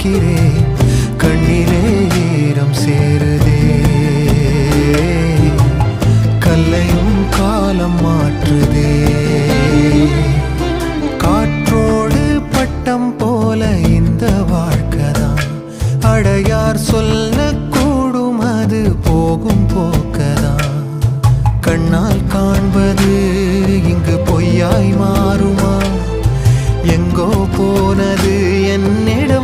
பார்க்கிறேன், கண்ணிலே ஈரம் சேருதே. கல்லையும் காலம் மாற்றுதே. காற்றோடு பட்டம் போல இந்த வாழ்க்கைதான், அடையார் சொல்லக்கூடும் அது போகும் போக்கதான். கண்ணால் காண்பது இங்கு பொய்யாய் மாறுமா? எங்கோ போனது என்னிடம்